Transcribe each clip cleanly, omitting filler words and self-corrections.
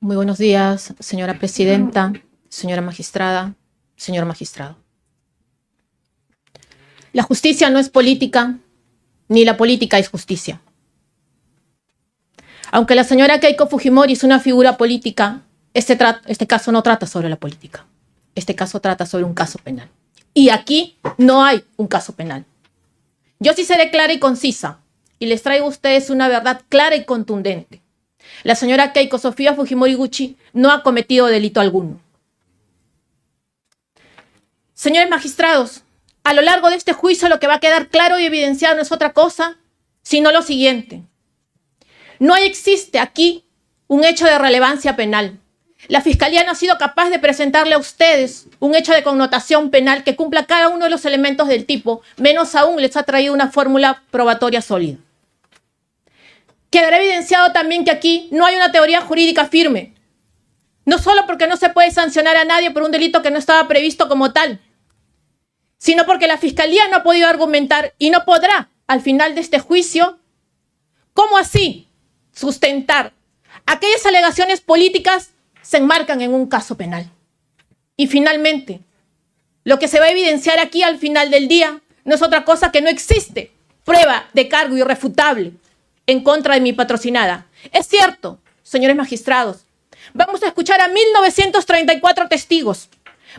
Muy buenos días, señora presidenta, señora magistrada, señor magistrado. La justicia no es política, ni la política es justicia. Aunque la señora Keiko Fujimori es una figura política, este caso no trata sobre la política. Este caso trata sobre un caso penal. Y aquí no hay un caso penal. Yo sí seré clara y concisa, y les traigo a ustedes una verdad clara y contundente. La señora Keiko Sofía Fujimori Gucci no ha cometido delito alguno. Señores magistrados, a lo largo de este juicio lo que va a quedar claro y evidenciado no es otra cosa, sino lo siguiente. No existe aquí un hecho de relevancia penal. La Fiscalía no ha sido capaz de presentarle a ustedes un hecho de connotación penal que cumpla cada uno de los elementos del tipo, menos aún les ha traído una fórmula probatoria sólida. Quedará evidenciado también que aquí no hay una teoría jurídica firme, no solo porque no se puede sancionar a nadie por un delito que no estaba previsto como tal, sino porque la Fiscalía no ha podido argumentar y no podrá, al final de este juicio, ¿cómo así sustentar aquellas alegaciones políticas se enmarcan en un caso penal? Y finalmente, lo que se va a evidenciar aquí al final del día no es otra cosa que no existe prueba de cargo irrefutable en contra de mi patrocinada. Es cierto, señores magistrados, vamos a escuchar a 1934 testigos.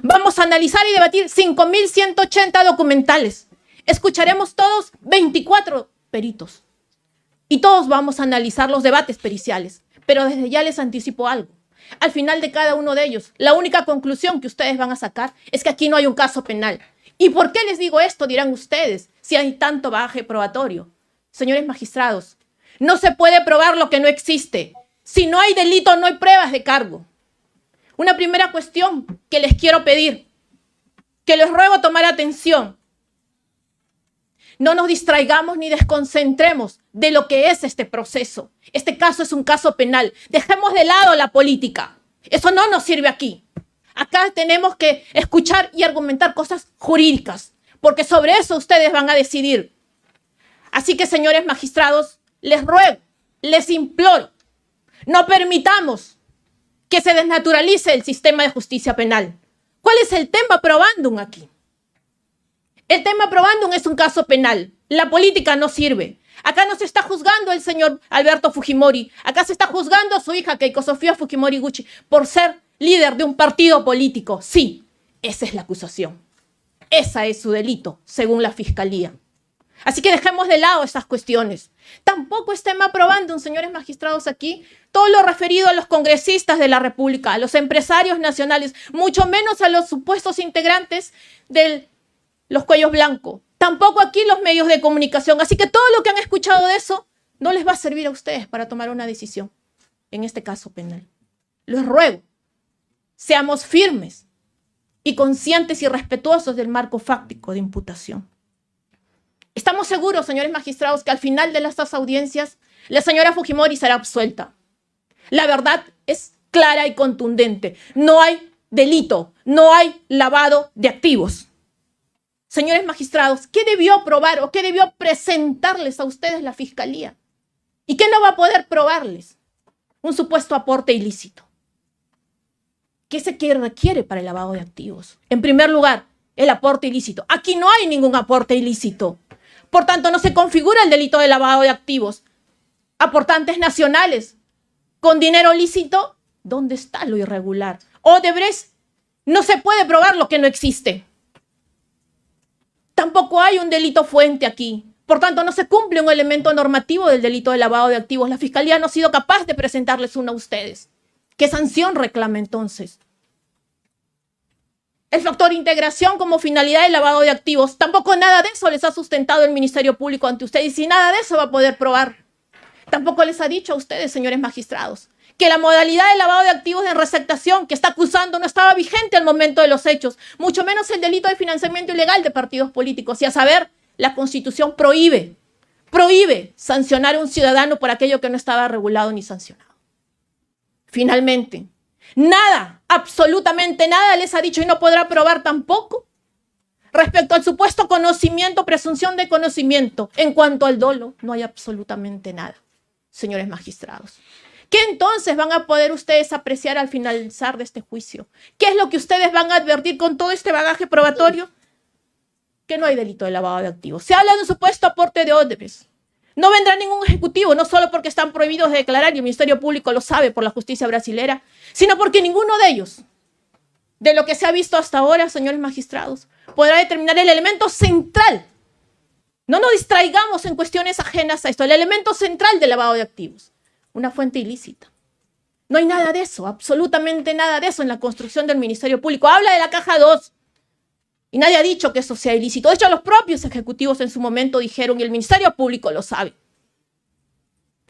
Vamos a analizar y debatir 5.180 documentales. Escucharemos todos 24 peritos. Y todos vamos a analizar los debates periciales. Pero desde ya les anticipo algo. Al final de cada uno de ellos, la única conclusión que ustedes van a sacar es que aquí no hay un caso penal. ¿Y por qué les digo esto? Dirán ustedes, si hay tanto bagaje probatorio. Señores magistrados, no se puede probar lo que no existe. Si no hay delito, no hay pruebas de cargo. Una primera cuestión que les quiero pedir, que les ruego tomar atención. No nos distraigamos ni desconcentremos de lo que es este proceso. Este caso es un caso penal. Dejemos de lado la política. Eso no nos sirve aquí. Acá tenemos que escuchar y argumentar cosas jurídicas, porque sobre eso ustedes van a decidir. Así que, señores magistrados, les ruego, les imploro, no permitamos que se desnaturalice el sistema de justicia penal. ¿Cuál es el tema probandum aquí? El tema probandum es un caso penal. La política no sirve. Acá no se está juzgando el señor Alberto Fujimori. Acá se está juzgando a su hija Keiko Sofía Fujimori Gucci por ser líder de un partido político. Sí, esa es la acusación. Ese es su delito, según la Fiscalía. Así que dejemos de lado esas cuestiones. Tampoco es tema probandum, señores magistrados, aquí todo lo referido a los congresistas de la República, a los empresarios nacionales, mucho menos a los supuestos integrantes de los cuellos blancos. Tampoco aquí los medios de comunicación. Así que todo lo que han escuchado de eso no les va a servir a ustedes para tomar una decisión en este caso penal. Les ruego, seamos firmes y conscientes y respetuosos del marco fáctico de imputación. Estamos seguros, señores magistrados, que al final de estas audiencias la señora Fujimori será absuelta. La verdad es clara y contundente. No hay delito, no hay lavado de activos. Señores magistrados, ¿qué debió probar o qué debió presentarles a ustedes la Fiscalía? ¿Y qué no va a poder probarles? Un supuesto aporte ilícito. ¿Qué se requiere para el lavado de activos? En primer lugar, el aporte ilícito. Aquí no hay ningún aporte ilícito. Por tanto, no se configura el delito de lavado de activos. Aportantes nacionales con dinero lícito, ¿dónde está lo irregular? Odebrecht, no se puede probar lo que no existe. Tampoco hay un delito fuente aquí. Por tanto, no se cumple un elemento normativo del delito de lavado de activos. La Fiscalía no ha sido capaz de presentarles uno a ustedes. ¿Qué sanción reclama entonces? El factor integración como finalidad del lavado de activos. Tampoco nada de eso les ha sustentado el Ministerio Público ante ustedes y nada de eso va a poder probar. Tampoco les ha dicho a ustedes, señores magistrados, que la modalidad de lavado de activos en receptación que está acusando no estaba vigente al momento de los hechos, mucho menos el delito de financiamiento ilegal de partidos políticos. Y a saber, la Constitución prohíbe sancionar a un ciudadano por aquello que no estaba regulado ni sancionado. Finalmente, nada, absolutamente nada les ha dicho y no podrá probar tampoco respecto al supuesto conocimiento, presunción de conocimiento. En cuanto al dolo, no hay absolutamente nada, señores magistrados. ¿Qué entonces van a poder ustedes apreciar al finalizar de este juicio? ¿Qué es lo que ustedes van a advertir con todo este bagaje probatorio? Que no hay delito de lavado de activos. Se habla de un supuesto aporte de Odebrecht. No vendrá ningún ejecutivo, no solo porque están prohibidos de declarar y el Ministerio Público lo sabe por la justicia brasilera, sino porque ninguno de ellos, de lo que se ha visto hasta ahora, señores magistrados, podrá determinar el elemento central. No nos distraigamos en cuestiones ajenas a esto. El elemento central del lavado de activos, una fuente ilícita. No hay nada de eso, absolutamente nada de eso en la construcción del Ministerio Público. Habla de la caja 2 y nadie ha dicho que eso sea ilícito. De hecho, los propios ejecutivos en su momento dijeron y el Ministerio Público lo sabe.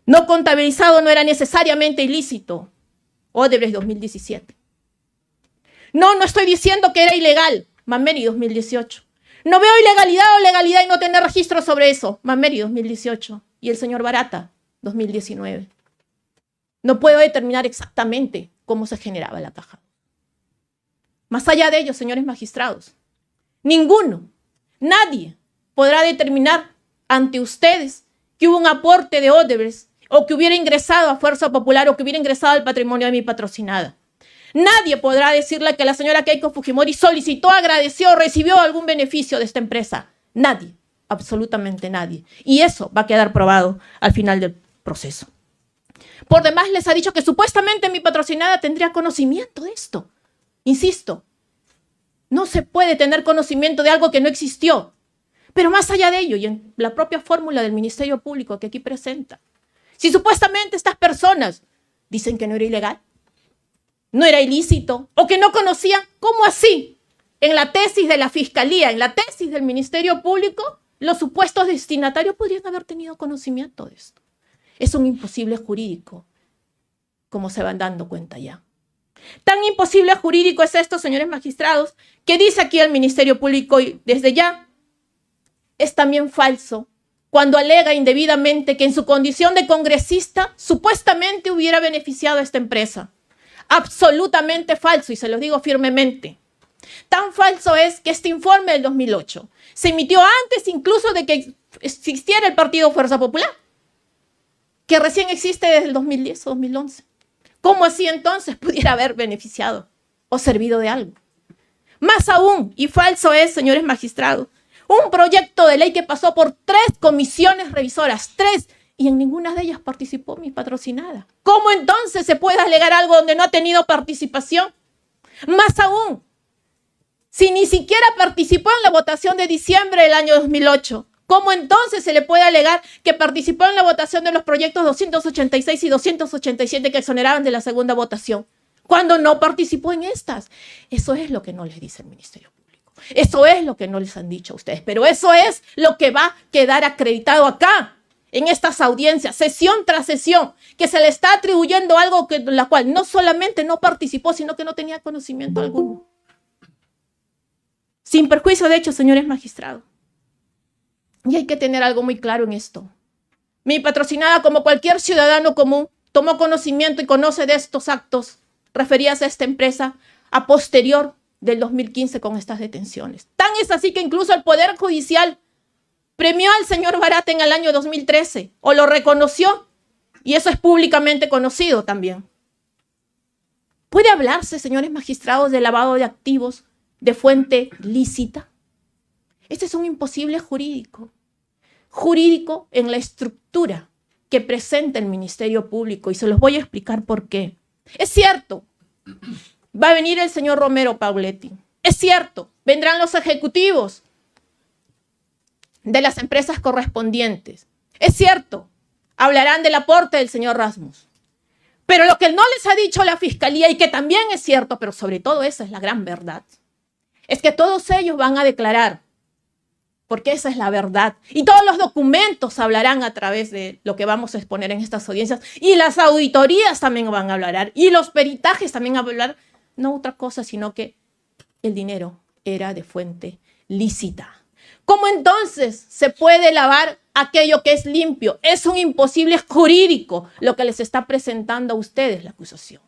No contabilizado no era necesariamente ilícito. Odebrecht 2017. No estoy diciendo que era ilegal. Mameri 2018. No veo ilegalidad o legalidad en no tener registro sobre eso. Mameri 2018. Y el señor Barata 2019. No puedo determinar exactamente cómo se generaba la caja. Más allá de ello, señores magistrados, ninguno, nadie podrá determinar ante ustedes que hubo un aporte de Odebrecht o que hubiera ingresado a Fuerza Popular o que hubiera ingresado al patrimonio de mi patrocinada. Nadie podrá decirle que la señora Keiko Fujimori solicitó, agradeció o recibió algún beneficio de esta empresa. Nadie, absolutamente nadie. Y eso va a quedar probado al final del proceso. Por demás, les ha dicho que supuestamente mi patrocinada tendría conocimiento de esto. Insisto, no se puede tener conocimiento de algo que no existió. Pero más allá de ello, y en la propia fórmula del Ministerio Público que aquí presenta, si supuestamente estas personas dicen que no era ilegal, no era ilícito, o que no conocían, ¿cómo así? En la tesis de la Fiscalía, en la tesis del Ministerio Público, los supuestos destinatarios podrían haber tenido conocimiento de esto. Es un imposible jurídico, como se van dando cuenta ya. Tan imposible jurídico es esto, señores magistrados, que dice aquí el Ministerio Público y desde ya es también falso cuando alega indebidamente que en su condición de congresista supuestamente hubiera beneficiado a esta empresa. Absolutamente falso, y se los digo firmemente. Tan falso es que este informe del 2008 se emitió antes incluso de que existiera el Partido Fuerza Popular, que recién existe desde el 2010 o 2011. ¿Cómo así entonces pudiera haber beneficiado o servido de algo? Más aún, y falso es, señores magistrados, un proyecto de ley que pasó por 3 comisiones revisoras, 3, y en ninguna de ellas participó mi patrocinada. ¿Cómo entonces se puede alegar algo donde no ha tenido participación? Más aún, si ni siquiera participó en la votación de diciembre del año 2008, ¿cómo entonces se le puede alegar que participó en la votación de los proyectos 286 y 287 que exoneraban de la segunda votación, cuando no participó en estas? Eso es lo que no les dice el Ministerio Público. Eso es lo que no les han dicho a ustedes, pero eso es lo que va a quedar acreditado acá, en estas audiencias, sesión tras sesión, que se le está atribuyendo algo que la cual no solamente no participó, sino que no tenía conocimiento alguno. Sin perjuicio de hecho, señores magistrados. Y hay que tener algo muy claro en esto. Mi patrocinada, como cualquier ciudadano común, tomó conocimiento y conoce de estos actos referidos a esta empresa a posterior del 2015 con estas detenciones. Tan es así que incluso el Poder Judicial premió al señor Barata en el año 2013 o lo reconoció, y eso es públicamente conocido también. ¿Puede hablarse, señores magistrados, de lavado de activos de fuente lícita? Este es un imposible jurídico en la estructura que presenta el Ministerio Público, y se los voy a explicar por qué. Es cierto, va a venir el señor Romero Pauletti. Es cierto, vendrán los ejecutivos de las empresas correspondientes. Es cierto, hablarán del aporte del señor Rasmus. Pero lo que no les ha dicho la Fiscalía, y que también es cierto, pero sobre todo esa es la gran verdad, es que todos ellos van a declarar, porque esa es la verdad. Y todos los documentos hablarán a través de lo que vamos a exponer en estas audiencias. Y las auditorías también van a hablar. Y los peritajes también van a hablar. No otra cosa, sino que el dinero era de fuente lícita. ¿Cómo entonces se puede lavar aquello que es limpio? Es un imposible jurídico lo que les está presentando a ustedes la acusación.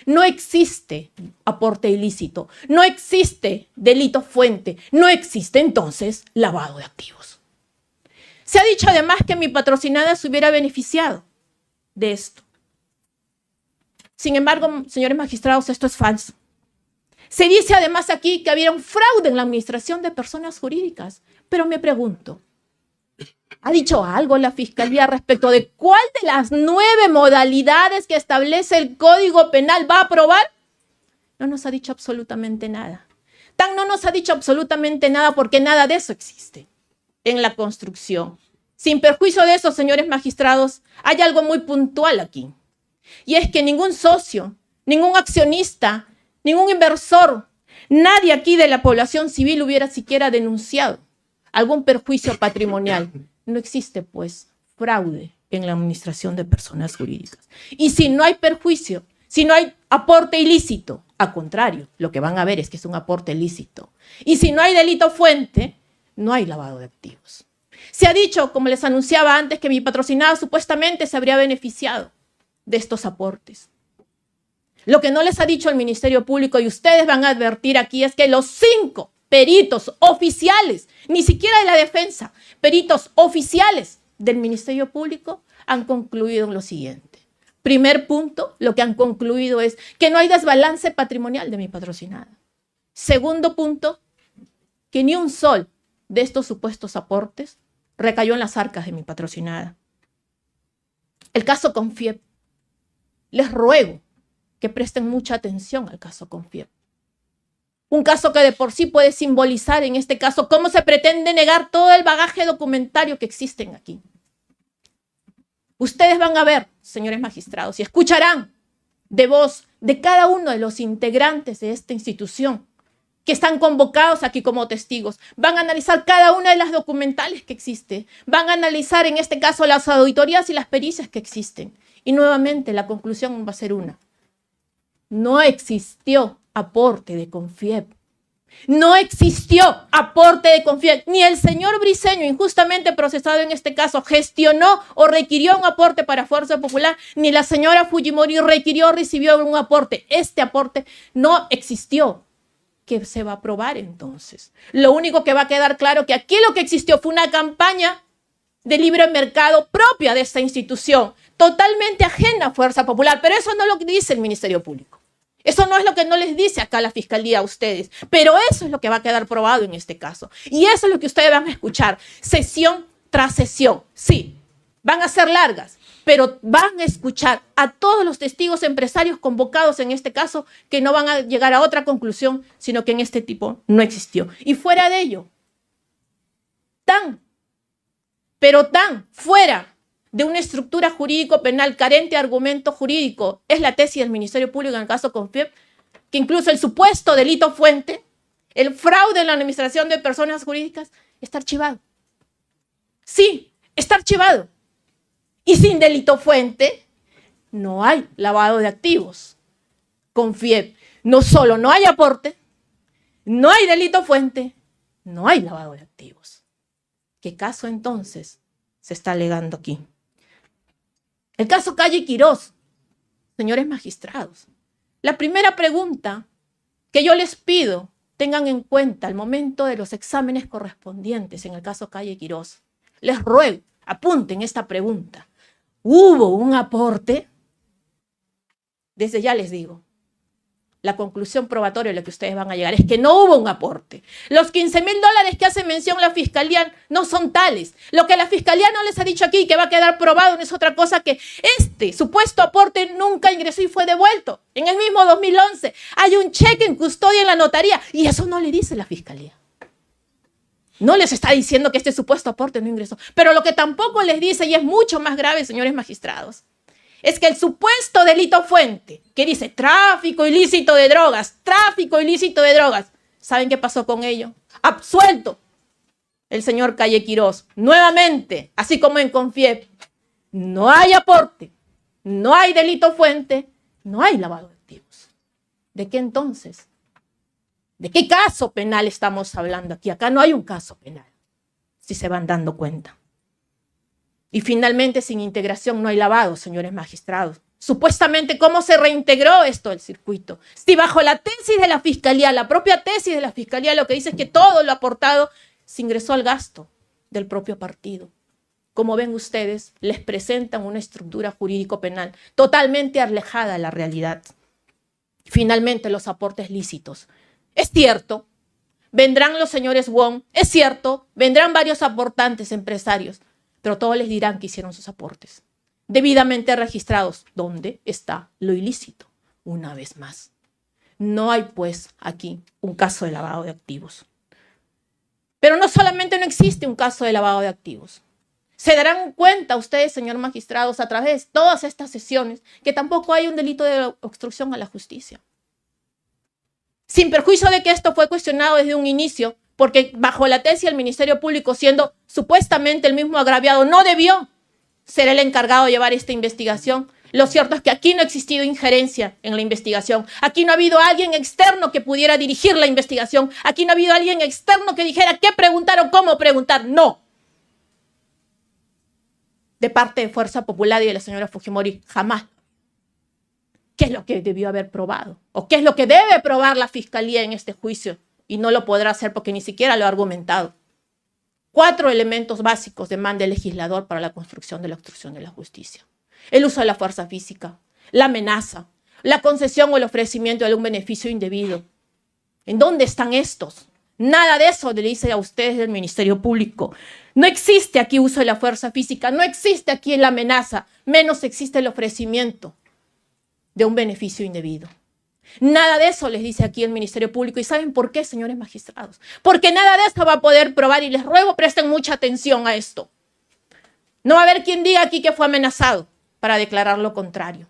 No existe aporte ilícito, no existe delito fuente, no existe entonces lavado de activos. Se ha dicho además que mi patrocinada se hubiera beneficiado de esto. Sin embargo, señores magistrados, esto es falso. Se dice además aquí que había un fraude en la administración de personas jurídicas. Pero me pregunto, ¿ha dicho algo la Fiscalía respecto de cuál de las 9 modalidades que establece el Código Penal va a aprobar? No nos ha dicho absolutamente nada. No nos ha dicho absolutamente nada porque nada de eso existe en la construcción. Sin perjuicio de eso, señores magistrados, hay algo muy puntual aquí. Y es que ningún socio, ningún accionista, ningún inversor, nadie aquí de la población civil hubiera siquiera denunciado algún perjuicio patrimonial. No existe, pues, fraude en la administración de personas jurídicas. Y si no hay perjuicio, si no hay aporte ilícito, al contrario, lo que van a ver es que es un aporte lícito. Y si no hay delito fuente, no hay lavado de activos. Se ha dicho, como les anunciaba antes, que mi patrocinada supuestamente se habría beneficiado de estos aportes. Lo que no les ha dicho el Ministerio Público, y ustedes van a advertir aquí, es que los 5 peritos oficiales, ni siquiera de la defensa, peritos oficiales del Ministerio Público han concluido lo siguiente. Primer punto, lo que han concluido es que no hay desbalance patrimonial de mi patrocinada. Segundo punto, que ni un sol de estos supuestos aportes recayó en las arcas de mi patrocinada. El caso Confiep. Les ruego que presten mucha atención al caso Confiep. Un caso que de por sí puede simbolizar en este caso cómo se pretende negar todo el bagaje documentario que existen aquí. Ustedes van a ver, señores magistrados, y escucharán de voz de cada uno de los integrantes de esta institución que están convocados aquí como testigos. Van a analizar cada una de las documentales que existe. Van a analizar en este caso las auditorías y las pericias que existen. Y nuevamente la conclusión va a ser una. No existió aporte de Confiep. No existió aporte de Confiep. Ni el señor Briceño, injustamente procesado en este caso, gestionó o requirió un aporte para Fuerza Popular, ni la señora Fujimori requirió o recibió un aporte. Este aporte no existió. ¿Qué se va a aprobar entonces? Lo único que va a quedar claro que aquí lo que existió fue una campaña de libre mercado propia de esta institución, totalmente ajena a Fuerza Popular, pero eso no es lo que dice el Ministerio Público. Eso no es lo que no les dice acá la Fiscalía a ustedes, pero eso es lo que va a quedar probado en este caso. Y eso es lo que ustedes van a escuchar, sesión tras sesión. Sí, van a ser largas, pero van a escuchar a todos los testigos empresarios convocados en este caso que no van a llegar a otra conclusión, sino que en este tipo no existió. Y fuera de ello, tan fuera de una estructura jurídico-penal carente de argumento jurídico, es la tesis del Ministerio Público en el caso Confiep, que incluso el supuesto delito fuente, el fraude en la administración de personas jurídicas, está archivado. Sí, está archivado. Y sin delito fuente, no hay lavado de activos. Confiep, no solo no hay aporte, no hay delito fuente, no hay lavado de activos. ¿Qué caso entonces se está alegando aquí? El caso Calle Quirós, señores magistrados. La primera pregunta que yo les pido tengan en cuenta al momento de los exámenes correspondientes en el caso Calle Quirós. Les ruego, apunten esta pregunta. ¿Hubo un aporte? Desde ya les digo, la conclusión probatoria a la que ustedes van a llegar es que no hubo un aporte. Los $15,000 que hace mención la Fiscalía no son tales. Lo que la Fiscalía no les ha dicho aquí, que va a quedar probado, no es otra cosa que este supuesto aporte nunca ingresó y fue devuelto. En el mismo 2011 hay un cheque en custodia en la notaría y eso no le dice la Fiscalía. No les está diciendo que este supuesto aporte no ingresó. Pero lo que tampoco les dice, y es mucho más grave, señores magistrados, es que el supuesto delito fuente, que dice tráfico ilícito de drogas, ¿saben qué pasó con ello? Absuelto el señor Calle Quirós. Nuevamente, así como en Confiep, no hay aporte, no hay delito fuente, no hay lavado de activos. ¿De qué entonces? ¿De qué caso penal estamos hablando aquí? Acá no hay un caso penal, si se van dando cuenta. Y finalmente, sin integración no hay lavado, señores magistrados. Supuestamente, ¿cómo se reintegró esto del circuito? Si bajo la tesis de la Fiscalía, la propia tesis de la Fiscalía, lo que dice es que todo lo aportado se ingresó al gasto del propio partido. como ven ustedes, les presentan una estructura jurídico-penal totalmente alejada de la realidad. Finalmente, los aportes lícitos. Es cierto, vendrán los señores Wong, es cierto, vendrán varios aportantes empresarios, pero todos les dirán que hicieron sus aportes debidamente registrados. ¿Dónde está lo ilícito? Una vez más, no hay pues aquí un caso de lavado de activos. Pero no solamente no existe un caso de lavado de activos. Se darán cuenta ustedes, señor magistrados, a través de todas estas sesiones, que tampoco hay un delito de obstrucción a la justicia. Sin perjuicio de que esto fue cuestionado desde un inicio, porque bajo la tesis el Ministerio Público, siendo supuestamente el mismo agraviado, no debió ser el encargado de llevar esta investigación. Lo cierto es que aquí no ha existido injerencia en la investigación. Aquí no ha habido alguien externo que pudiera dirigir la investigación. Aquí no ha habido alguien externo que dijera qué preguntar o cómo preguntar. No. De parte de Fuerza Popular y de la señora Fujimori, jamás. ¿Qué es lo que debió haber probado? ¿O qué es lo que debe probar la Fiscalía en este juicio? Y no lo podrá hacer porque ni siquiera lo ha argumentado. 4 elementos básicos demanda el legislador para la construcción de la obstrucción de la justicia. El uso de la fuerza física, la amenaza, la concesión o el ofrecimiento de un beneficio indebido. ¿En dónde están estos? Nada de eso le dice a ustedes del Ministerio Público. No existe aquí uso de la fuerza física, no existe aquí la amenaza, menos existe el ofrecimiento de un beneficio indebido. Nada de eso les dice aquí el Ministerio Público. ¿Y saben por qué, señores magistrados? Porque nada de esto va a poder probar, y les ruego presten mucha atención a esto. No va a haber quien diga aquí que fue amenazado para declarar lo contrario.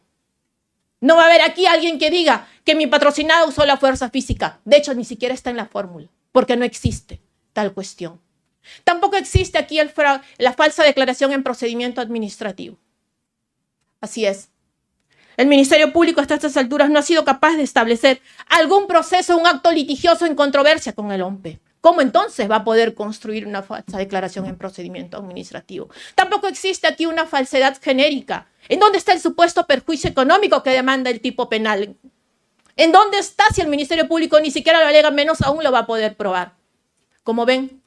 No va a haber aquí alguien que diga que mi patrocinado usó la fuerza física. De hecho, ni siquiera está en la fórmula, porque no existe tal cuestión. Tampoco existe aquí la falsa declaración en procedimiento administrativo. Así es. El Ministerio Público hasta estas alturas no ha sido capaz de establecer algún proceso, un acto litigioso en controversia con el OMPE. ¿Cómo entonces va a poder construir una falsa declaración en procedimiento administrativo? Tampoco existe aquí una falsedad genérica. ¿En dónde está el supuesto perjuicio económico que demanda el tipo penal? ¿En dónde está si el Ministerio Público ni siquiera lo alega, menos aún lo va a poder probar? Como ven,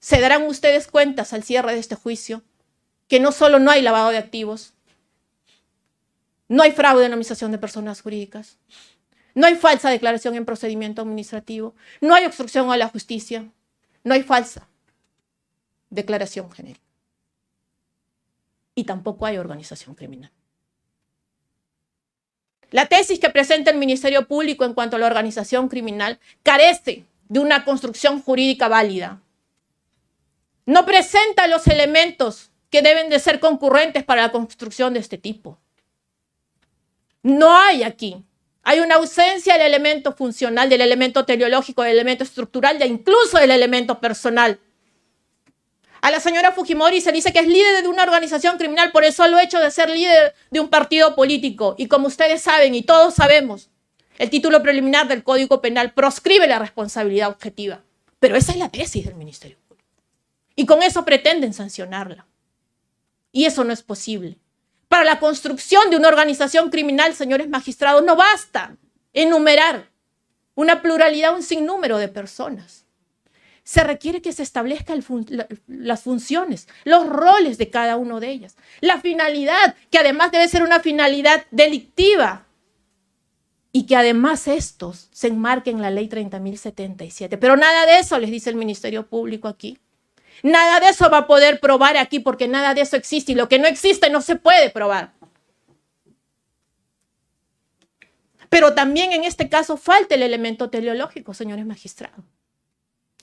se darán ustedes cuentas al cierre de este juicio que no solo no hay lavado de activos, no hay fraude en omisión de personas jurídicas, no hay falsa declaración en procedimiento administrativo, no hay obstrucción a la justicia, no hay falsa declaración genérica. Y tampoco hay organización criminal. La tesis que presenta el Ministerio Público en cuanto a la organización criminal carece de una construcción jurídica válida. No presenta los elementos que deben de ser concurrentes para la construcción de este tipo. No hay aquí. Hay una ausencia del elemento funcional, del elemento teleológico, del elemento estructural, e incluso del elemento personal. A la señora Fujimori se dice que es líder de una organización criminal por el solo hecho de ser líder de un partido político. Y como ustedes saben y todos sabemos, el título preliminar del Código Penal proscribe la responsabilidad objetiva. Pero esa es la tesis del Ministerio Público. Y con eso pretenden sancionarla. Y eso no es posible. Para la construcción de una organización criminal, señores magistrados, no basta enumerar una pluralidad, un sinnúmero de personas. Se requiere que se establezcan las funciones, los roles de cada uno de ellas. La finalidad, que además debe ser una finalidad delictiva. Y que además estos se enmarquen en la ley 30.077. Pero nada de eso les dice el Ministerio Público aquí. Nada de eso va a poder probar aquí porque nada de eso existe. Y lo que no existe no se puede probar. Pero también en este caso falta el elemento teleológico, señores magistrados.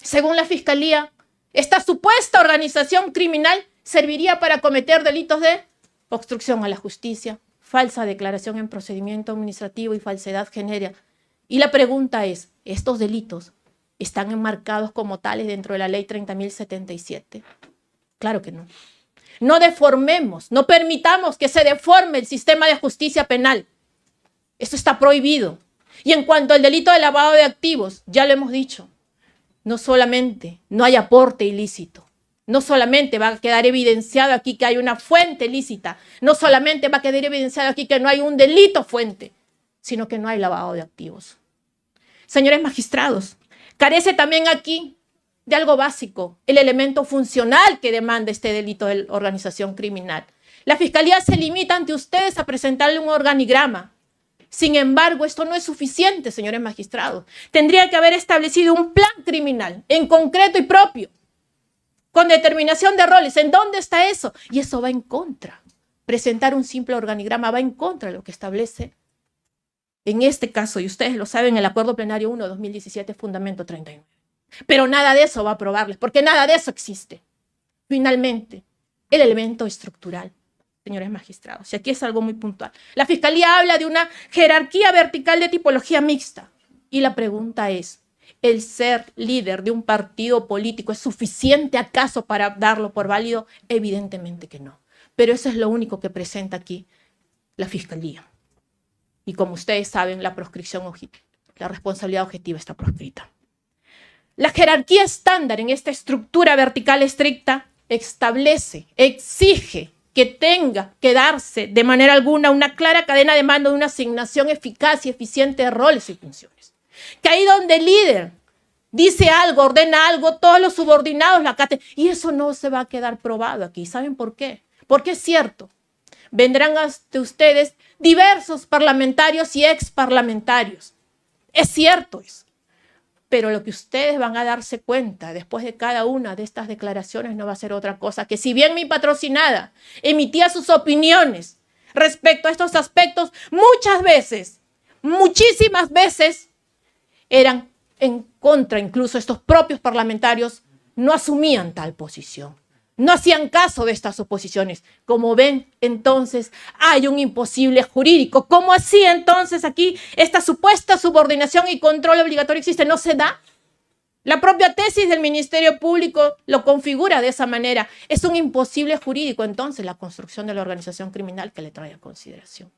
Según la Fiscalía, esta supuesta organización criminal serviría para cometer delitos de obstrucción a la justicia, falsa declaración en procedimiento administrativo y falsedad genérica. Y la pregunta es, ¿estos delitos están enmarcados como tales dentro de la ley 30.077? Claro que no. No deformemos, no permitamos que se deforme el sistema de justicia penal. Esto está prohibido. Y en cuanto al delito de lavado de activos, ya lo hemos dicho, no solamente no hay aporte ilícito, no solamente va a quedar evidenciado aquí que hay una fuente ilícita, no solamente va a quedar evidenciado aquí que no hay un delito fuente, sino que no hay lavado de activos. Señores magistrados, carece también aquí de algo básico, el elemento funcional que demanda este delito de organización criminal. La Fiscalía se limita ante ustedes a presentarle un organigrama. Sin embargo, esto no es suficiente, señores magistrados. Tendría que haber establecido un plan criminal, en concreto y propio, con determinación de roles. ¿En dónde está eso? Y eso va en contra. Presentar un simple organigrama va en contra de lo que establece, en este caso, y ustedes lo saben, el Acuerdo Plenario 1 de 2017, Fundamento 39. Pero nada de eso va a aprobarles, porque nada de eso existe. Finalmente, el elemento estructural, señores magistrados, y aquí es algo muy puntual. La Fiscalía habla de una jerarquía vertical de tipología mixta. Y la pregunta es, ¿el ser líder de un partido político es suficiente acaso para darlo por válido? Evidentemente que no. Pero eso es lo único que presenta aquí la Fiscalía. Y como ustedes saben, la proscripción objetiva, la responsabilidad objetiva está proscrita. La jerarquía estándar en esta estructura vertical estricta establece, exige que tenga que darse de manera alguna una clara cadena de mando de una asignación eficaz y eficiente de roles y funciones. Que ahí donde el líder dice algo, ordena algo, todos los subordinados la acaten. Y eso no se va a quedar probado aquí. ¿Saben por qué? Porque es cierto. Vendrán hasta ustedes diversos parlamentarios y exparlamentarios. Es cierto eso. Pero lo que ustedes van a darse cuenta después de cada una de estas declaraciones no va a ser otra cosa que, si bien mi patrocinada emitía sus opiniones respecto a estos aspectos, muchas veces, muchísimas veces, eran en contra. Incluso estos propios parlamentarios no asumían tal posición. No hacían caso de estas oposiciones. Como ven, entonces, hay un imposible jurídico. ¿Cómo así, entonces, aquí esta supuesta subordinación y control obligatorio existe? ¿No se da? La propia tesis del Ministerio Público lo configura de esa manera. Es un imposible jurídico, entonces, la construcción de la organización criminal que le trae a consideración.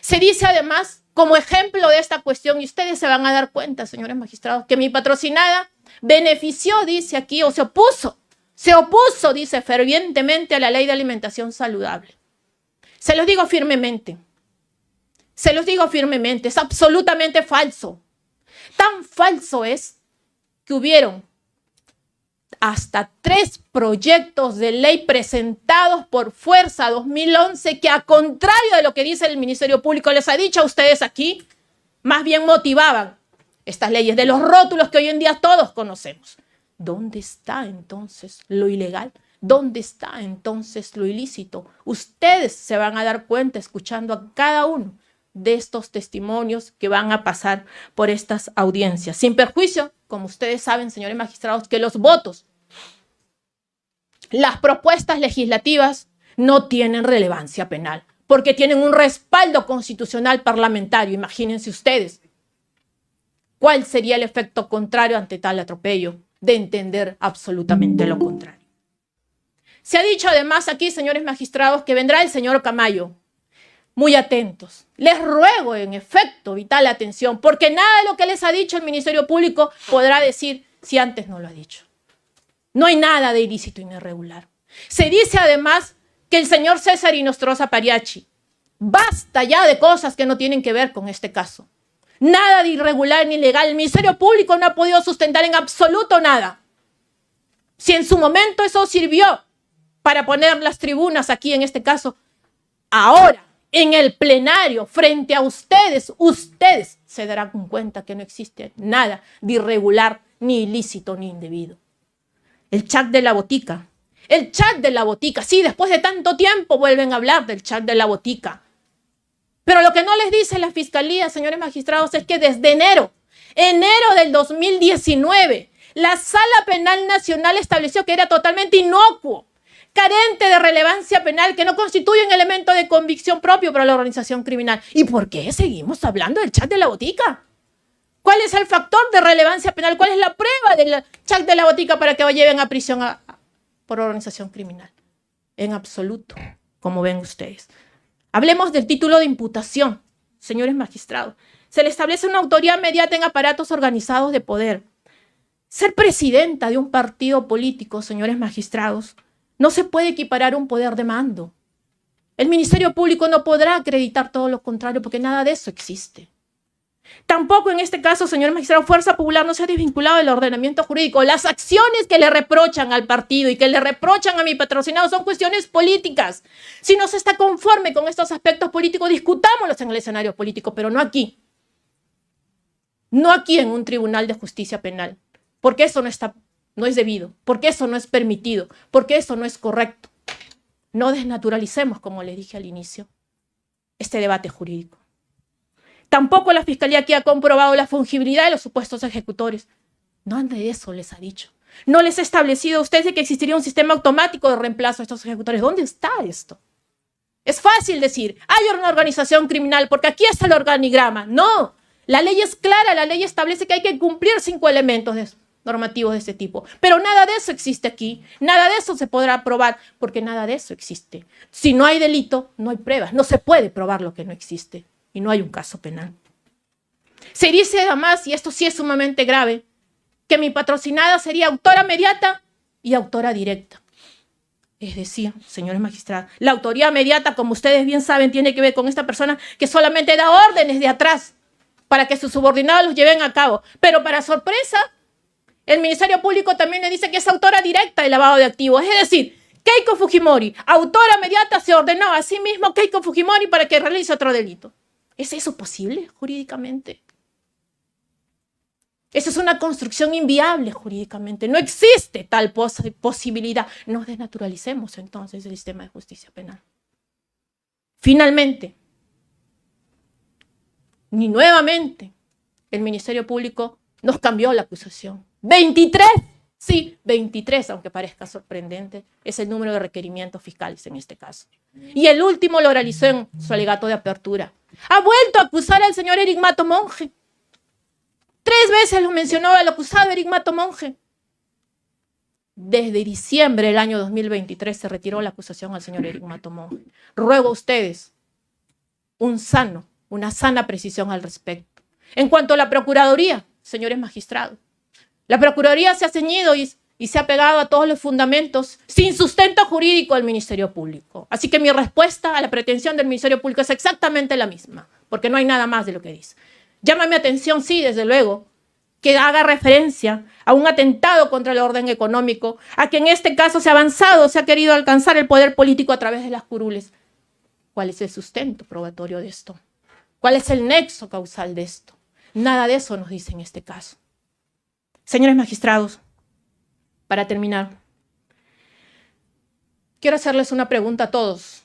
Se dice, además, como ejemplo de esta cuestión, y ustedes se van a dar cuenta, señores magistrados, que mi patrocinada benefició, dice aquí, o se opuso, dice, fervientemente a la ley de alimentación saludable. Se los digo firmemente. Es absolutamente falso. Tan falso es que hubieron hasta 3 proyectos de ley presentados por Fuerza 2011 que, a contrario de lo que dice el Ministerio Público, les ha dicho a ustedes aquí, más bien motivaban estas leyes de los rótulos que hoy en día todos conocemos. ¿Dónde está entonces lo ilegal? ¿Dónde está entonces lo ilícito? Ustedes se van a dar cuenta escuchando a cada uno de estos testimonios que van a pasar por estas audiencias. Sin perjuicio, como ustedes saben, señores magistrados, que los votos, las propuestas legislativas no tienen relevancia penal, porque tienen un respaldo constitucional parlamentario. Imagínense ustedes cuál sería el efecto contrario ante tal atropello de entender absolutamente lo contrario. Se ha dicho además aquí, señores magistrados, que vendrá el señor Camayo. Muy atentos. Les ruego, en efecto, vital atención, porque nada de lo que les ha dicho el Ministerio Público podrá decir si antes no lo ha dicho. No hay nada de ilícito ni irregular. Se dice además que el señor César Inostroza Pariachi, basta ya de cosas que no tienen que ver con este caso. Nada de irregular ni ilegal. El Ministerio Público no ha podido sustentar en absoluto nada. Si en su momento eso sirvió para poner las tribunas aquí, en este caso, ahora, en el plenario, frente a ustedes se darán cuenta que no existe nada de irregular, ni ilícito, ni indebido. El chat de la botica. Sí, después de tanto tiempo vuelven a hablar del chat de la botica. Pero lo que no les dice la Fiscalía, señores magistrados, es que desde enero del 2019, la Sala Penal Nacional estableció que era totalmente inocuo, carente de relevancia penal, que no constituye un elemento de convicción propio para la organización criminal. ¿Y por qué seguimos hablando del chat de la botica? ¿Cuál es el factor de relevancia penal? ¿Cuál es la prueba del chat de la botica para que lleven a prisión por organización criminal? En absoluto, como ven ustedes. Hablemos del título de imputación, señores magistrados. Se le establece una autoridad mediata en aparatos organizados de poder. Ser presidenta de un partido político, señores magistrados, no se puede equiparar a un poder de mando. El Ministerio Público no podrá acreditar todo lo contrario porque nada de eso existe. Tampoco en este caso, señor magistrado, Fuerza Popular no se ha desvinculado del ordenamiento jurídico. Las acciones que le reprochan al partido y que le reprochan a mi patrocinado son cuestiones políticas. Si no se está conforme con estos aspectos políticos, discutámoslos en el escenario político, pero no aquí. No aquí en un tribunal de justicia penal, porque eso no es debido, porque eso no es permitido, porque eso no es correcto. No desnaturalicemos, como les dije al inicio, este debate jurídico. Tampoco la Fiscalía aquí ha comprobado la fungibilidad de los supuestos ejecutores. No de eso les ha dicho. No les ha establecido a ustedes de que existiría un sistema automático de reemplazo a estos ejecutores. ¿Dónde está esto? Es fácil decir, hay una organización criminal porque aquí está el organigrama. No, la ley es clara, la ley establece que hay que cumplir 5 elementos normativos de este tipo. Pero nada de eso existe aquí, nada de eso se podrá probar, porque nada de eso existe. Si no hay delito, no hay pruebas, no se puede probar lo que no existe y no hay un caso penal. Se dice además, y esto sí es sumamente grave, que mi patrocinada sería autora mediata y autora directa. Es decir, señores magistrados, la autoría mediata, como ustedes bien saben, tiene que ver con esta persona que solamente da órdenes de atrás para que sus subordinados los lleven a cabo. Pero para sorpresa, el Ministerio Público también le dice que es autora directa del lavado de activos. Es decir, Keiko Fujimori, autora mediata, se ordenó a sí mismo Keiko Fujimori para que realice otro delito. ¿Es eso posible jurídicamente? Esa es una construcción inviable jurídicamente. No existe tal posibilidad. No desnaturalicemos entonces el sistema de justicia penal. Finalmente, ni nuevamente, el Ministerio Público nos cambió la acusación. 23, sí, 23, aunque parezca sorprendente, es el número de requerimientos fiscales en este caso. Y el último lo realizó en su alegato de apertura. Ha vuelto a acusar al señor Eric Mato Monge. 3 veces lo mencionó el acusado Eric Mato Monge. Desde diciembre del año 2023 se retiró la acusación al señor Eric Mato Monge. Ruego a ustedes una sana precisión al respecto. En cuanto a la Procuraduría, señores magistrados, la Procuraduría se ha ceñido y se ha pegado a todos los fundamentos sin sustento jurídico del Ministerio Público. Así que mi respuesta a la pretensión del Ministerio Público es exactamente la misma, porque no hay nada más de lo que dice. Llama mi atención, sí, desde luego, que haga referencia a un atentado contra el orden económico, a que en este caso se ha avanzado, se ha querido alcanzar el poder político a través de las curules. ¿Cuál es el sustento probatorio de esto? ¿Cuál es el nexo causal de esto? Nada de eso nos dice en este caso. Señores magistrados, para terminar, quiero hacerles una pregunta a todos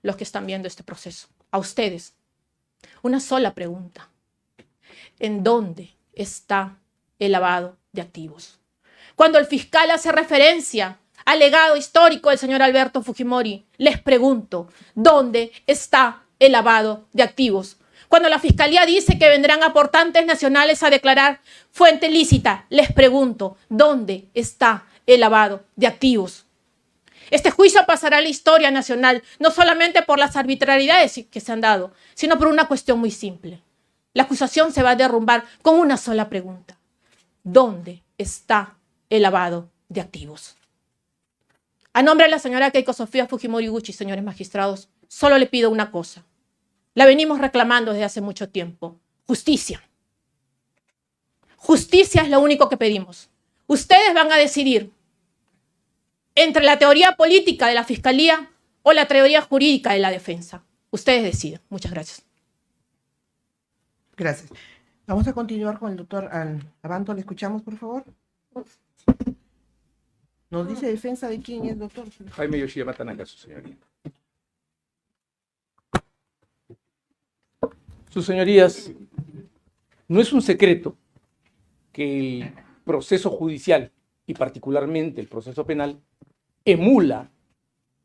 los que están viendo este proceso, a ustedes. Una sola pregunta. ¿En dónde está el lavado de activos? Cuando el fiscal hace referencia al legado histórico del señor Alberto Fujimori, les pregunto, ¿dónde está el lavado de activos? Cuando la Fiscalía dice que vendrán aportantes nacionales a declarar fuente lícita, les pregunto, ¿dónde está el lavado de activos? Este juicio pasará a la historia nacional, no solamente por las arbitrariedades que se han dado, sino por una cuestión muy simple. La acusación se va a derrumbar con una sola pregunta. ¿Dónde está el lavado de activos? A nombre de la señora Keiko Sofía Fujimori Gucci, señores magistrados, solo le pido una cosa. La venimos reclamando desde hace mucho tiempo. Justicia. Justicia es lo único que pedimos. Ustedes van a decidir entre la teoría política de la Fiscalía o la teoría jurídica de la defensa. Ustedes deciden. Muchas gracias. Gracias. Vamos a continuar con el doctor Abanto. ¿Le escuchamos, por favor? Nos dice defensa de quién es, doctor. Jaime Yoshiyama Tanaka, su señoría. Sus señorías, no es un secreto que el proceso judicial y particularmente el proceso penal emula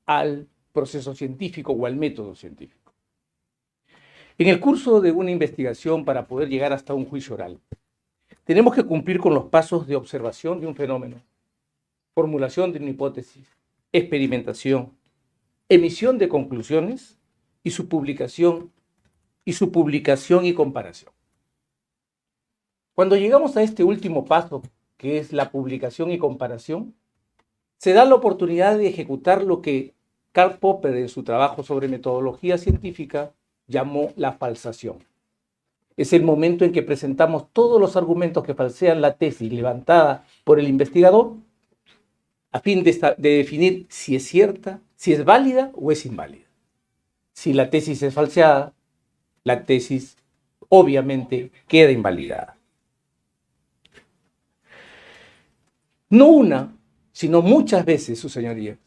al proceso científico o al método científico. En el curso de una investigación para poder llegar hasta un juicio oral, tenemos que cumplir con los pasos de observación de un fenómeno, formulación de una hipótesis, experimentación, emisión de conclusiones y su publicación y comparación. Cuando llegamos a este último paso, que es la publicación y comparación, se da la oportunidad de ejecutar lo que Karl Popper en su trabajo sobre metodología científica llamó la falsación. es el momento en que presentamos todos los argumentos que falsean la tesis levantada por el investigador a fin de definir si es cierta, si es válida o es inválida. Si la tesis es falseada, la tesis obviamente queda invalidada. No una, sino muchas veces, su señoría,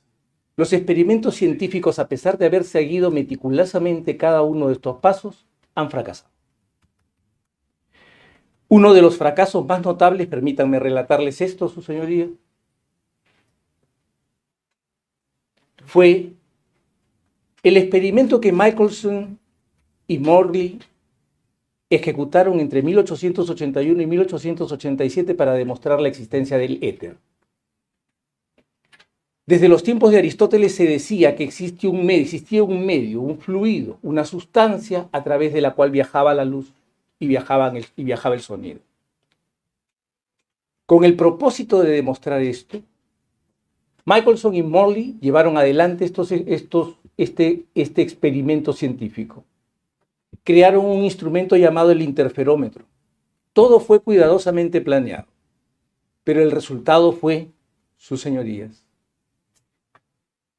los experimentos científicos, a pesar de haber seguido meticulosamente cada uno de estos pasos, han fracasado. Uno de los fracasos más notables, permítanme relatarles esto, su señoría, fue el experimento que Michelson y Morley ejecutaron entre 1881 y 1887 para demostrar la existencia del éter. Desde los tiempos de Aristóteles se decía que existía un medio, un fluido, una sustancia a través de la cual viajaba la luz y viajaba el sonido. Con el propósito de demostrar esto, Michelson y Morley llevaron adelante este experimento científico. Crearon un instrumento llamado el interferómetro. Todo fue cuidadosamente planeado, pero el resultado fue, sus señorías,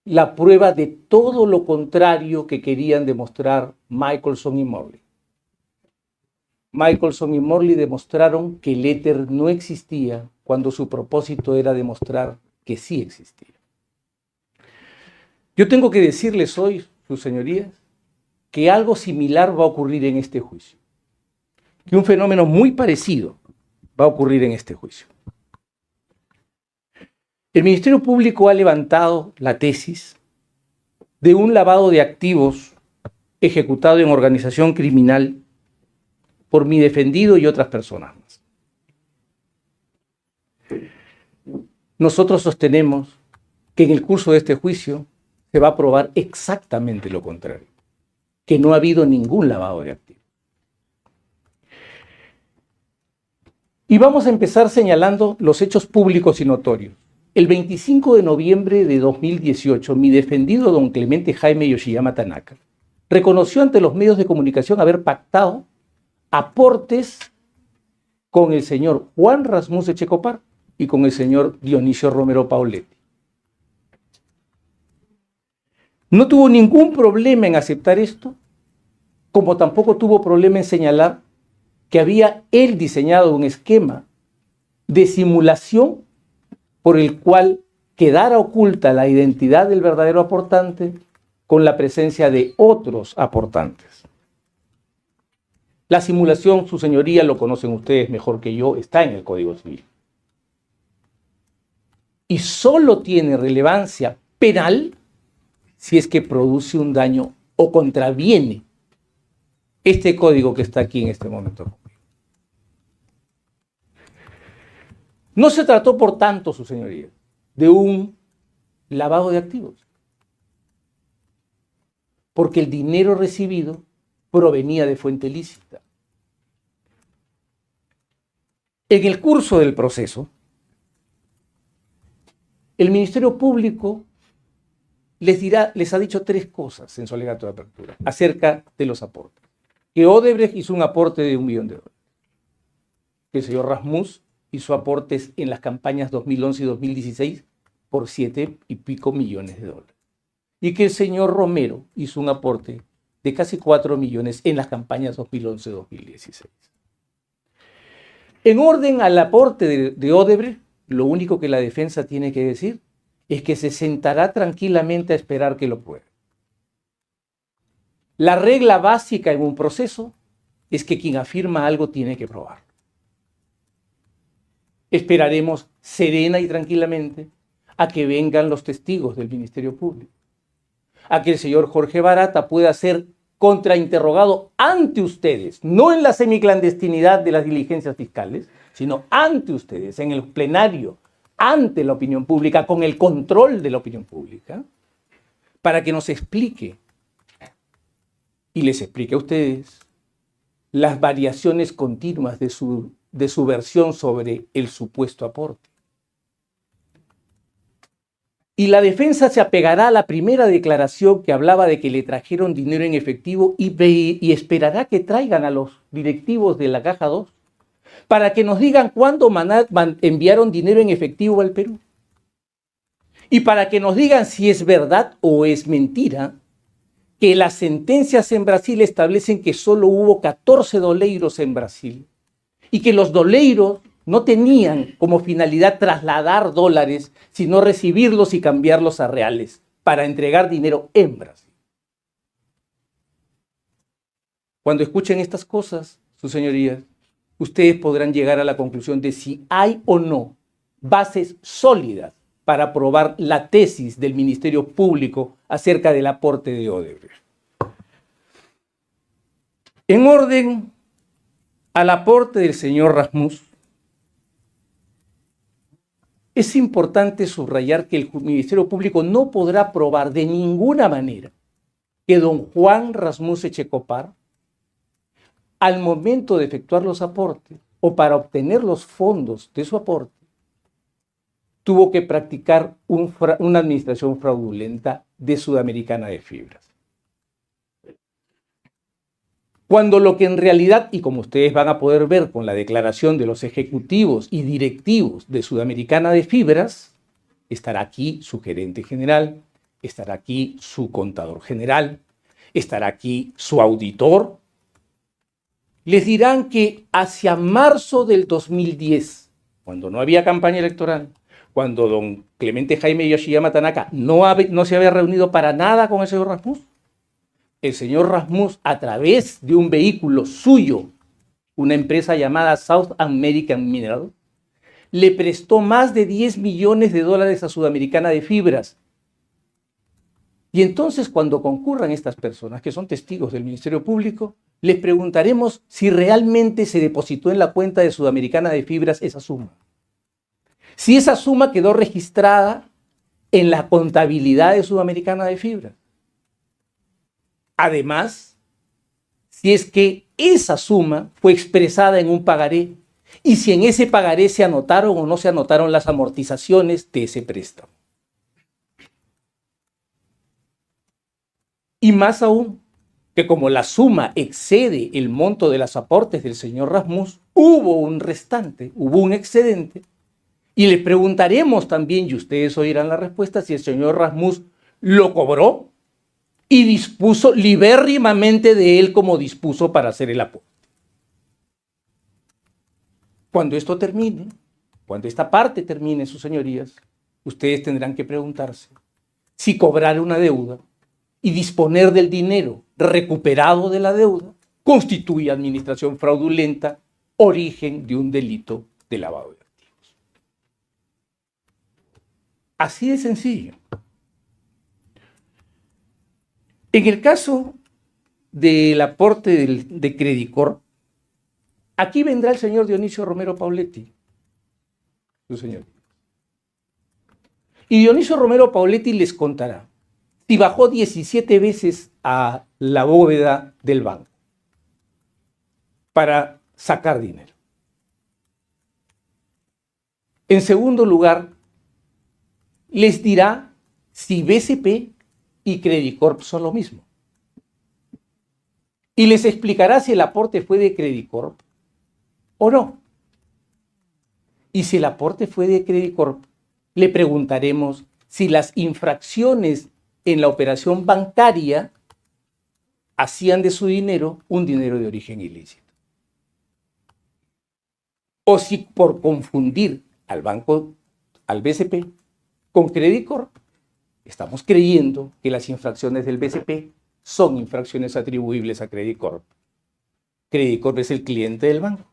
la prueba de todo lo contrario que querían demostrar Michelson y Morley. Michelson y Morley demostraron que el éter no existía cuando su propósito era demostrar que sí existía. Yo tengo que decirles hoy, sus señorías, que algo similar va a ocurrir en este juicio, que un fenómeno muy parecido va a ocurrir en este juicio. El Ministerio Público ha levantado la tesis de un lavado de activos ejecutado en organización criminal por mi defendido y otras personas más. Nosotros sostenemos que en el curso de este juicio se va a probar exactamente lo contrario, que no ha habido ningún lavado de activos. Y vamos a empezar señalando los hechos públicos y notorios. El 25 de noviembre de 2018, mi defendido don Clemente Jaime Yoshiyama Tanaka reconoció ante los medios de comunicación haber pactado aportes con el señor Juan Rasmus Echecopar y con el señor Dionisio Romero Pauletti. No tuvo ningún problema en aceptar esto, como tampoco tuvo problema en señalar que había él diseñado un esquema de simulación por el cual quedara oculta la identidad del verdadero aportante con la presencia de otros aportantes. La simulación, su señoría, lo conocen ustedes mejor que yo, está en el Código Civil. Y solo tiene relevancia penal si es que produce un daño o contraviene este código que está aquí en este momento. No se trató, por tanto, su señoría, de un lavado de activos, porque el dinero recibido provenía de fuente lícita. En el curso del proceso, el Ministerio Público les ha dicho tres cosas en su alegato de apertura acerca de los aportes. Que Odebrecht hizo un aporte de $1 millón, que el señor Rasmus hizo aportes en las campañas 2011 y 2016 por $7 y pico millones, y que el señor Romero hizo un aporte de casi 4 millones en las campañas 2011-2016. En orden al aporte de Odebrecht, lo único que la defensa tiene que decir es que se sentará tranquilamente a esperar que lo pruebe. La regla básica en un proceso es que quien afirma algo tiene que probarlo. Esperaremos serena y tranquilamente a que vengan los testigos del Ministerio Público, a que el señor Jorge Barata pueda ser contrainterrogado ante ustedes, no en la semiclandestinidad de las diligencias fiscales, sino ante ustedes, en el plenario, ante la opinión pública, con el control de la opinión pública, para que nos explique y les explique a ustedes las variaciones continuas de su versión sobre el supuesto aporte. Y la defensa se apegará a la primera declaración que hablaba de que le trajeron dinero en efectivo y esperará que traigan a los directivos de la Caja 2 para que nos digan cuándo enviaron dinero en efectivo al Perú. Y para que nos digan si es verdad o es mentira que las sentencias en Brasil establecen que solo hubo 14 doleiros en Brasil y que los doleiros no tenían como finalidad trasladar dólares, sino recibirlos y cambiarlos a reales para entregar dinero en Brasil. Cuando escuchen estas cosas, sus señorías, ustedes podrán llegar a la conclusión de si hay o no bases sólidas para probar la tesis del Ministerio Público acerca del aporte de Odebrecht. En orden al aporte del señor Rasmussen, es importante subrayar que el Ministerio Público no podrá probar de ninguna manera que don Juan Rasmussen Echecopar, al momento de efectuar los aportes o para obtener los fondos de su aporte, tuvo que practicar una administración fraudulenta de Sudamericana de Fibras. Cuando lo que en realidad, y como ustedes van a poder ver con la declaración de los ejecutivos y directivos de Sudamericana de Fibras, estará aquí su gerente general, estará aquí su contador general, estará aquí su auditor, les dirán que hacia marzo del 2010, cuando no había campaña electoral, cuando don Clemente Jaime Yoshiyama Tanaka no se había reunido para nada con el señor Rasmussen, el señor Rasmussen, a través de un vehículo suyo, una empresa llamada South American Mineral, le prestó más de 10 millones de dólares a Sudamericana de Fibras. Y entonces, cuando concurran estas personas, que son testigos del Ministerio Público, les preguntaremos si realmente se depositó en la cuenta de Sudamericana de Fibras esa suma. Si esa suma quedó registrada en la contabilidad de Sudamericana de Fibras. Además, si es que esa suma fue expresada en un pagaré y si en ese pagaré se anotaron o no se anotaron las amortizaciones de ese préstamo. Y más aún, que como la suma excede el monto de los aportes del señor Rasmussen, hubo un restante, hubo un excedente, y le preguntaremos también, y ustedes oirán la respuesta, si el señor Rasmussen lo cobró y dispuso libérrimamente de él como dispuso para hacer el aporte. Cuando esto termine, cuando esta parte termine, sus señorías, ustedes tendrán que preguntarse si cobrar una deuda y disponer del dinero recuperado de la deuda constituye administración fraudulenta, origen de un delito de lavado de activos. Así de sencillo. En el caso del aporte de Credicorp, aquí vendrá el señor Dionisio Romero Pauletti, su señor. Y Dionisio Romero Pauletti les contará si bajó 17 veces a la bóveda del banco para sacar dinero. En segundo lugar, les dirá si BCP y Credicorp son lo mismo. Y les explicará si el aporte fue de Credicorp o no. Y si el aporte fue de Credicorp, le preguntaremos si las infracciones en la operación bancaria hacían de su dinero un dinero de origen ilícito. O si por confundir al banco, al BCP, con Credicorp, estamos creyendo que las infracciones del BCP son infracciones atribuibles a Credicorp. Credicorp es el cliente del banco.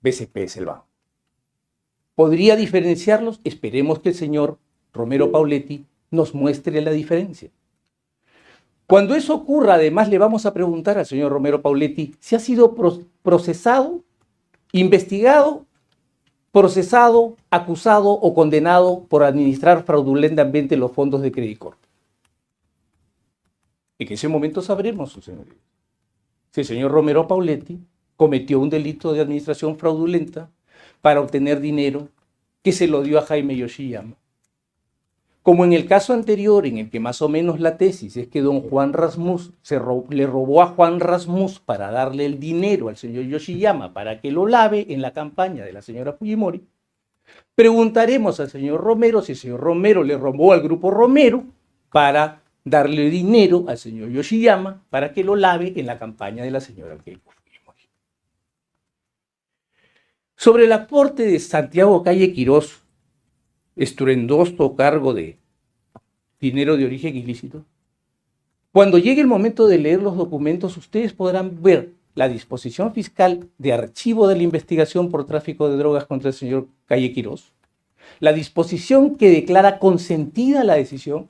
BCP es el banco. ¿Podría diferenciarlos? Esperemos que el señor Romero Pauletti nos muestre la diferencia. Cuando eso ocurra, además le vamos a preguntar al señor Romero Pauletti si ha sido procesado, investigado, procesado, acusado o condenado por administrar fraudulentamente los fondos de Credicorp. En ese momento sabremos, su señoría, si el señor Romero Pauletti cometió un delito de administración fraudulenta para obtener dinero que se lo dio a Jaime Yoshiyama, Como en el caso anterior, en el que más o menos la tesis es que don Juan Rasmus le robó a Juan Rasmus para darle el dinero al señor Yoshiyama para que lo lave en la campaña de la señora Fujimori, preguntaremos al señor Romero si el señor Romero le robó al grupo Romero para darle dinero al señor Yoshiyama para que lo lave en la campaña de la señora Keiko Fujimori. Sobre el aporte de Santiago Calle Quirós, estruendoso cargo de dinero de origen ilícito, cuando llegue el momento de leer los documentos, ustedes podrán ver la disposición fiscal de archivo de la investigación por tráfico de drogas contra el señor Calle Quirós, la disposición que declara consentida la decisión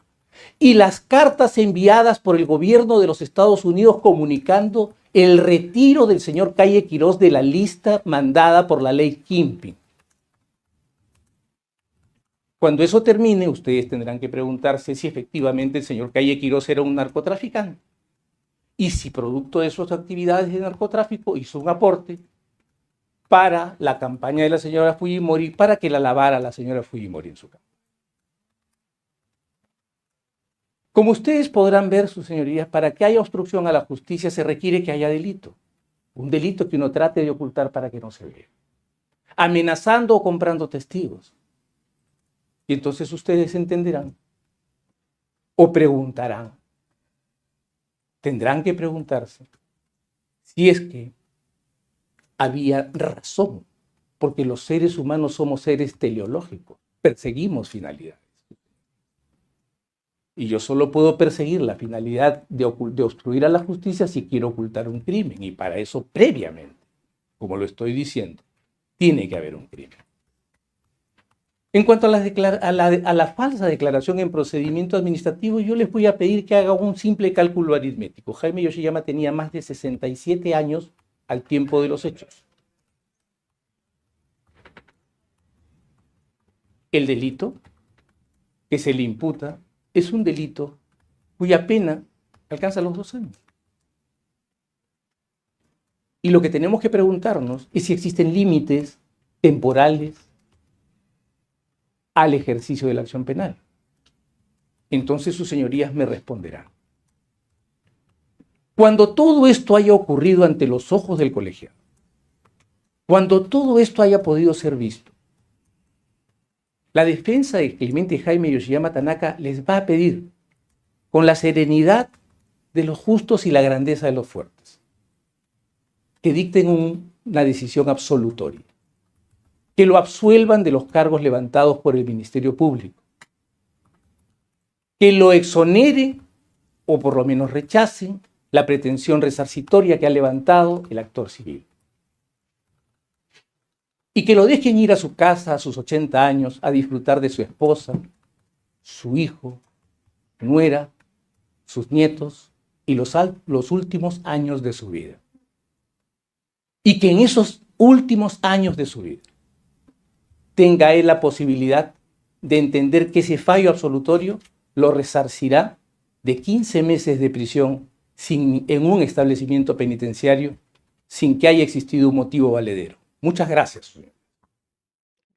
y las cartas enviadas por el gobierno de los Estados Unidos comunicando el retiro del señor Calle Quirós de la lista mandada por la ley Kingpin. Cuando eso termine, ustedes tendrán que preguntarse si efectivamente el señor Calle Quirós era un narcotraficante y si producto de sus actividades de narcotráfico hizo un aporte para la campaña de la señora Fujimori, para que la lavara la señora Fujimori en su campo. Como ustedes podrán ver, sus señorías, para que haya obstrucción a la justicia se requiere que haya delito. Un delito que uno trate de ocultar para que no se vea. Amenazando o comprando testigos. Y entonces ustedes entenderán o preguntarán, tendrán que preguntarse si es que había razón, porque los seres humanos somos seres teleológicos, perseguimos finalidades. Y yo solo puedo perseguir la finalidad de obstruir a la justicia si quiero ocultar un crimen, y para eso previamente, como lo estoy diciendo, tiene que haber un crimen. En cuanto a la falsa declaración en procedimiento administrativo, yo les voy a pedir que hagan un simple cálculo aritmético. Jaime Yoshiyama tenía más de 67 años al tiempo de los hechos. El delito que se le imputa es un delito cuya pena alcanza los 2 años. Y lo que tenemos que preguntarnos es si existen límites temporales al ejercicio de la acción penal. Entonces sus señorías me responderán. Cuando todo esto haya ocurrido ante los ojos del colegiado, cuando todo esto haya podido ser visto, la defensa de Clemente Jaime Yoshiyama Tanaka les va a pedir, con la serenidad de los justos y la grandeza de los fuertes, que dicten una decisión absolutoria, que lo absuelvan de los cargos levantados por el Ministerio Público, que lo exoneren o por lo menos rechacen la pretensión resarcitoria que ha levantado el actor civil. Y que lo dejen ir a su casa a sus 80 años a disfrutar de su esposa, su hijo, nuera, sus nietos y los últimos años de su vida. Y que en esos últimos años de su vida tenga él la posibilidad de entender que ese fallo absolutorio lo resarcirá de 15 meses de prisión en un establecimiento penitenciario sin que haya existido un motivo valedero. Muchas gracias.